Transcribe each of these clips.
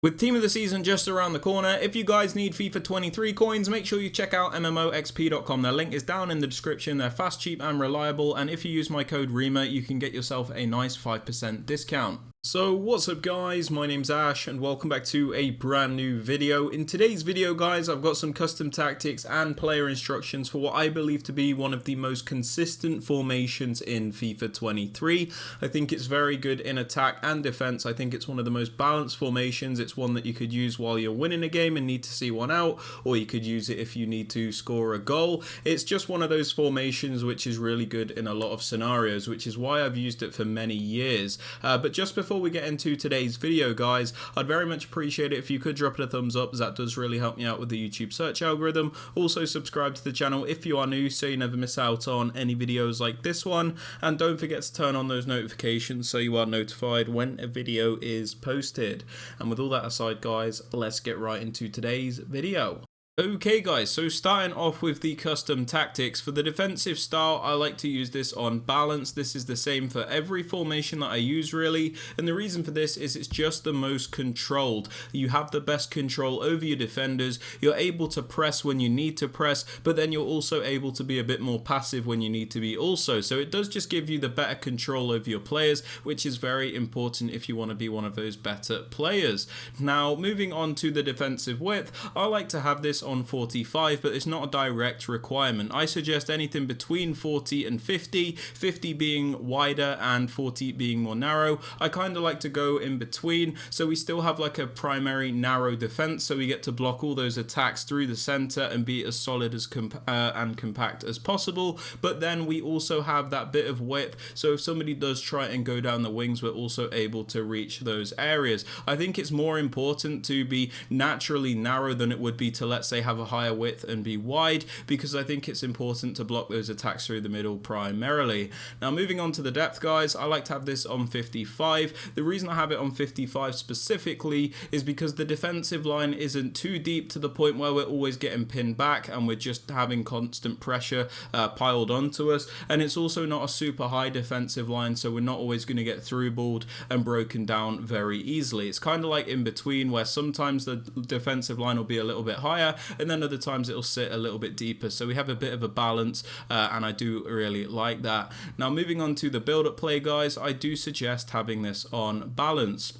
With Team of the Season just around the corner, if you guys need FIFA 23 coins, make sure you check out MMOXP.com. Their link is down in the description. They're fast, cheap and reliable, and if you use my code Rema, you can get yourself a nice 5% discount. So what's up guys, my name's Ash and welcome back to a brand new video. In today's video guys, I've got some custom tactics and player instructions for what I believe to be one of the most consistent formations in FIFA 23. I think it's very good in attack and defense. I think it's one of the most balanced formations. It's one that you could use while you're winning a game and need to see one out, or you could use it if you need to score a goal. It's just one of those formations which is really good in a lot of scenarios, which is why I've used it for many years. But just before we get into today's video guys, I'd very much appreciate it if you could drop it a thumbs up, as that does really help me out with the YouTube search algorithm. Also subscribe to the channel if you are new so you never miss out on any videos like this one, and don't forget to turn on those notifications so you are notified when a video is posted. And with all that aside guys, let's get right into today's video. Okay guys, so starting off with the custom tactics. For the defensive style, I like to use this on balance. This is the same for every formation that I use really, and the reason for this is it's just the most controlled. You have the best control over your defenders, you're able to press when you need to press, but then you're also able to be a bit more passive when you need to be also. So it does just give you the better control over your players, which is very important if you want to be one of those better players. Now moving on to the defensive width, I like to have this on 45, but it's not a direct requirement. I suggest anything between 40 and 50, 50 being wider and 40 being more narrow. I kind of like to go in between, so we still have like a primary narrow defense, so we get to block all those attacks through the center and be as solid as and compact as possible, but then we also have that bit of width, so if somebody does try and go down the wings, we're also able to reach those areas. I think it's more important to be naturally narrow than it would be to, let's say, have a higher width and be wide, because I think it's important to block those attacks through the middle primarily. Now moving on to the depth guys, I like to have this on 55. The reason I have it on 55 specifically is because the defensive line isn't too deep to the point where we're always getting pinned back and we're just having constant pressure piled onto us, and it's also not a super high defensive line, so we're not always going to get through balled and broken down very easily. It's kind of like in between, where sometimes the defensive line will be a little bit higher and then other times it'll sit a little bit deeper, so we have a bit of a balance, and I do really like that. Now moving on to the build-up play guys, I do suggest having this on balance.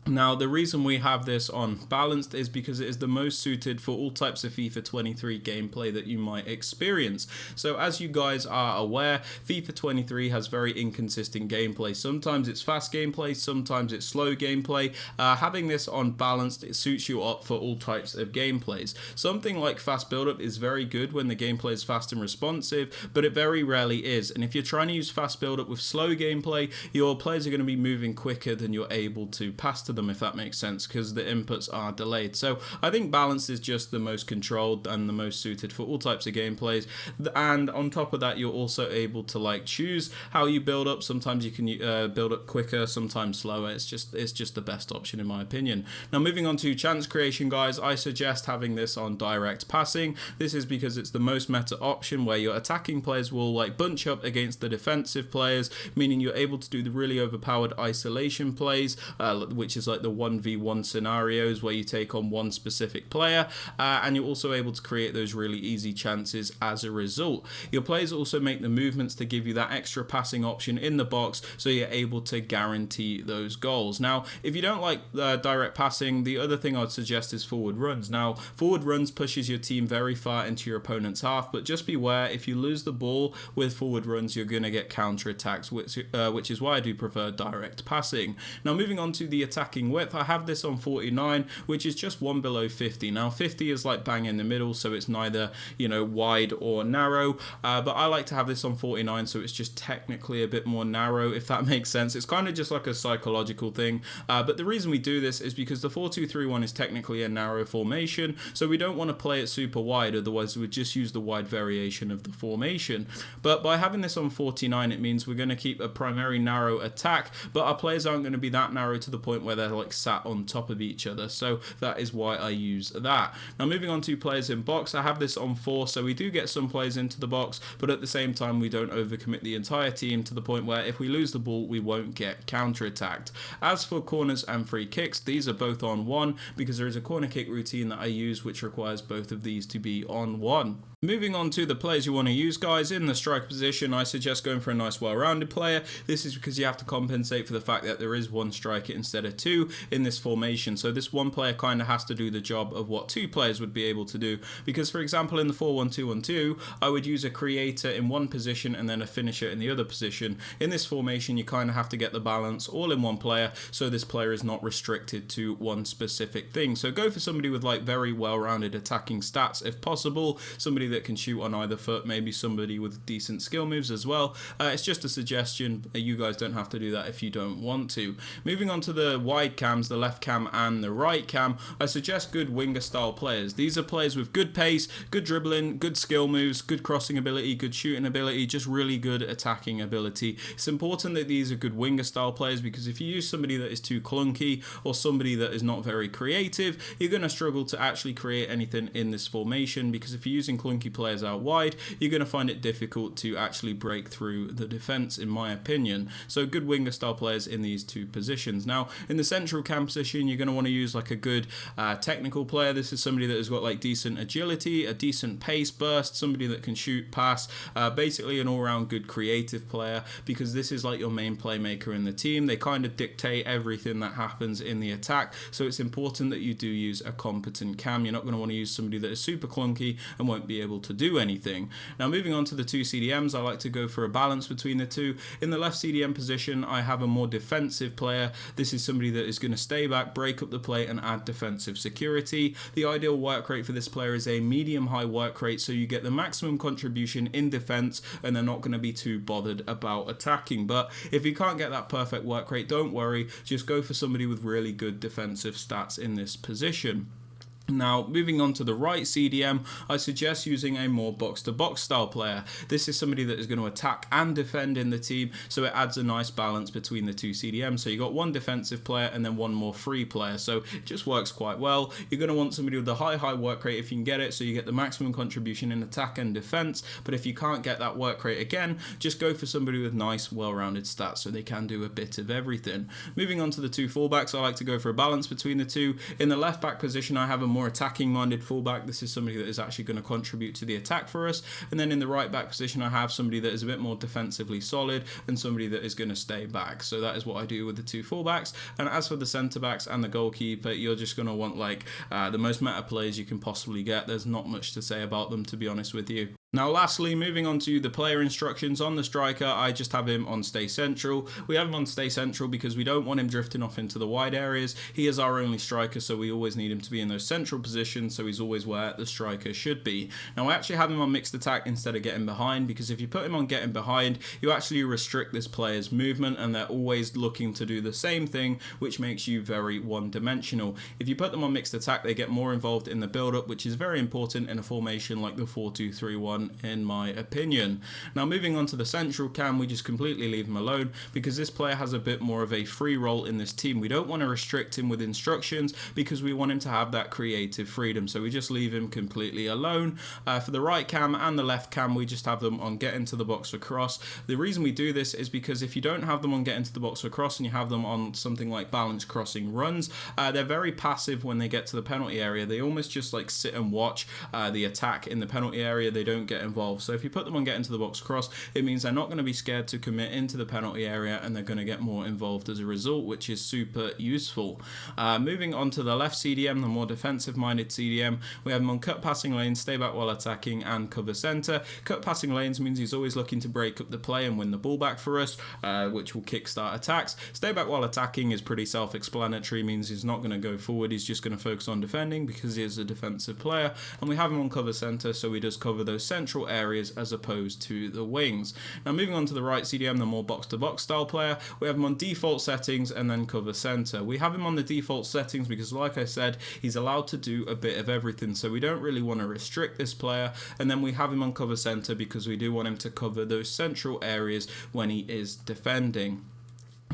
Now the reason we have this on balanced is because it is the most suited for all types of FIFA 23 gameplay that you might experience. So as you guys are aware, FIFA 23 has very inconsistent gameplay. Sometimes it's fast gameplay, sometimes it's slow gameplay. Having this on balanced, it suits you up for all types of gameplays. Something like fast build-up is very good when the gameplay is fast and responsive, but it very rarely is. And if you're trying to use fast build-up with slow gameplay, your players are going to be moving quicker than you're able to pass to them, if that makes sense, because the inputs are delayed. So I think balanced is just the most controlled and the most suited for all types of gameplays. And on top of that, you're also able to like choose how you build up. Sometimes you can build up quicker, sometimes slower. It's just the best option in my opinion. Now moving on to chance creation guys, I suggest having this on direct passing. This is because it's the most meta option, where your attacking players will like bunch up against the defensive players, meaning you're able to do the really overpowered isolation plays, which is like the 1v1 scenarios where you take on one specific player, and you're also able to create those really easy chances as a result. Your players also make the movements to give you that extra passing option in the box, so you're able to guarantee those goals. Now if you don't like direct passing, the other thing I'd suggest is forward runs. Now forward runs pushes your team very far into your opponent's half, but just beware, if you lose the ball with forward runs, you're going to get counter attacks, which is why I do prefer direct passing. Now moving on to the attacking width, I have this on 49, which is just one below 50. Now 50 is like bang in the middle, so it's neither, you know, wide or narrow, but I like to have this on 49, so it's just technically a bit more narrow, if that makes sense. It's kind of just like a psychological thing, but the reason we do this is because the 4-2-3-1 is technically a narrow formation, so we don't want to play it super wide, otherwise we'd just use the wide variation of the formation. But by having this on 49, it means we're going to keep a primary narrow attack, but our players aren't going to be that narrow to the point where they're like sat on top of each other. So that is why I use that. Now moving on to players in box, I have this on 4, so we do get some players into the box, but at the same time we don't overcommit the entire team to the point where if we lose the ball we won't get counter-attacked. As for corners and free kicks, these are both on 1 because there is a corner kick routine that I use which requires both of these to be on 1. Moving on to the players you want to use, guys. In the striker position, I suggest going for a nice well-rounded player. This is because you have to compensate for the fact that there is 1 striker instead of 2 in this formation. So this 1 player kind of has to do the job of what 2 players would be able to do. Because, for example, in the 4-1-2-1-2, I would use a creator in one position and then a finisher in the other position. In this formation, you kind of have to get the balance all in 1 player, so this player is not restricted to 1 specific thing. So go for somebody with like very well-rounded attacking stats if possible, somebody that can shoot on either foot, maybe somebody with decent skill moves as well. It's just a suggestion. You guys don't have to do that if you don't want to. Moving on to the wide cams, the left cam and the right cam, I suggest good winger style players. These are players with good pace, good dribbling, good skill moves, good crossing ability, good shooting ability, just really good attacking ability. It's important that these are good winger style players because if you use somebody that is too clunky or somebody that is not very creative, you're going to struggle to actually create anything in this formation, because if you're using clunky players out wide, you're going to find it difficult to actually break through the defense, in my opinion. So good winger style players in these 2 positions. Now in the central cam position, you're going to want to use like a good technical player. This is somebody that has got like decent agility, a decent pace burst, somebody that can shoot, pass, basically an all-round good creative player, because this is like your main playmaker in the team. They kind of dictate everything that happens in the attack, so it's important that you do use a competent cam. You're not going to want to use somebody that is super clunky and won't be able to do anything. Now moving on to the 2 CDMs, I like to go for a balance between the 2. In the left CDM position, I have a more defensive player. This is somebody that is going to stay back, break up the play and add defensive security. The ideal work rate for this player is a medium-high work rate, so you get the maximum contribution in defense and they're not going to be too bothered about attacking. But if you can't get that perfect work rate, don't worry, just go for somebody with really good defensive stats in this position. Now, moving on to the right CDM, I suggest using a more box-to-box style player. This is somebody that is going to attack and defend in the team, so it adds a nice balance between the 2 CDMs. So you got 1 defensive player and then 1 more free player, so it just works quite well. You're going to want somebody with a high work rate if you can get it, so you get the maximum contribution in attack and defense. But if you can't get that work rate again, just go for somebody with nice, well-rounded stats, so they can do a bit of everything. Moving on to the 2 fullbacks, I like to go for a balance between the 2. In the left back position, I have a more attacking minded fullback. This is somebody that is actually going to contribute to the attack for us. And then in the right back position, I have somebody that is a bit more defensively solid and somebody that is going to stay back. So that is what I do with the 2 fullbacks. And as for the centre backs and the goalkeeper, you're just going to want like the most meta players you can possibly get. There's not much to say about them, to be honest with you. Now lastly, moving on to the player instructions on the striker, I just have him on stay central. We have him on stay central because we don't want him drifting off into the wide areas. He is our only striker, so we always need him to be in those central positions, so he's always where the striker should be. Now I actually have him on mixed attack instead of getting behind, because if you put him on getting behind, you actually restrict this player's movement and they're always looking to do the same thing, which makes you very one-dimensional. If you put them on mixed attack, they get more involved in the build-up, which is very important in a formation like the 4-2-3-1. In my opinion. Now moving on to the central cam, we just completely leave him alone because this player has a bit more of a free role in this team. We don't want to restrict him with instructions because we want him to have that creative freedom, so we just leave him completely alone. For the right cam and the left cam, we just have them on get into the box or cross. The reason we do this is because if you don't have them on get into the box or cross and you have them on something like balanced crossing runs, they're very passive when they get to the penalty area. They almost just like sit and watch the attack in the penalty area. They don't get involved. So if you put them on get into the box cross, it means they're not going to be scared to commit into the penalty area and they're going to get more involved as a result, which is super useful. Moving on to the left CDM, the more defensive minded CDM, we have him on cut passing lanes, stay back while attacking and cover center. Cut passing lanes means he's always looking to break up the play and win the ball back for us, which will kickstart attacks. Stay back while attacking is pretty self-explanatory, means he's not going to go forward, he's just going to focus on defending because he is a defensive player. And we have him on cover center, so he does cover those central areas as opposed to the wings. Now moving on to the right CDM, the more box-to-box style player, we have him on default settings and then cover center. We have him on the default settings because, like I said, he's allowed to do a bit of everything, so we don't really want to restrict this player. And then we have him on cover center because we do want him to cover those central areas when he is defending.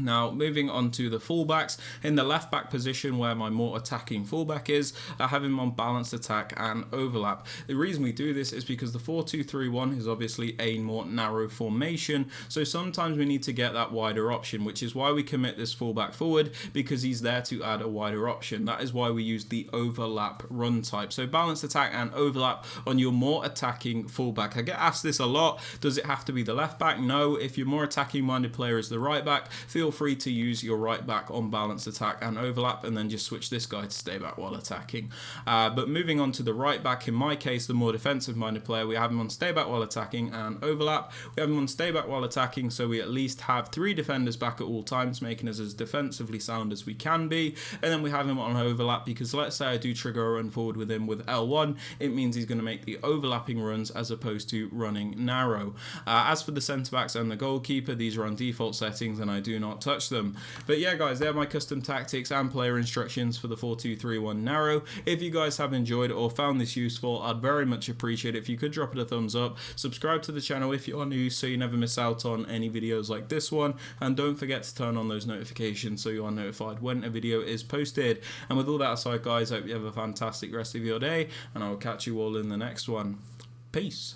Now, moving on to the fullbacks, in the left back position where my more attacking fullback is, I have him on balanced attack and overlap. The reason we do this is because the 4-2-3-1 is obviously a more narrow formation, so sometimes we need to get that wider option, which is why we commit this fullback forward, because he's there to add a wider option. That is why we use the overlap run type. So balanced attack and overlap on your more attacking fullback. I get asked this a lot. Does it have to be the left back? No. If your more attacking minded player is the right back, feel free to use your right back on balanced attack and overlap, and then just switch this guy to stay back while attacking. But moving on to the right back, in my case, the more defensive minded player, we have him on stay back while attacking and overlap. We have him on stay back while attacking, so we at least have 3 defenders back at all times, making us as defensively sound as we can be. And then we have him on overlap because let's say I do trigger a run forward with him with L1, it means he's going to make the overlapping runs as opposed to running narrow. As for the centre backs and the goalkeeper, these are on default settings and I do not touch them. But yeah guys, they're my custom tactics and player instructions for the 4-2-3-1 narrow. If you guys have enjoyed or found this useful, I'd very much appreciate it if you could drop it a thumbs up, subscribe to the channel if you are new so you never miss out on any videos like this one, and don't forget to turn on those notifications so you are notified when a video is posted. And with all that aside guys, I hope you have a fantastic rest of your day, and I will catch you all in the next one. Peace.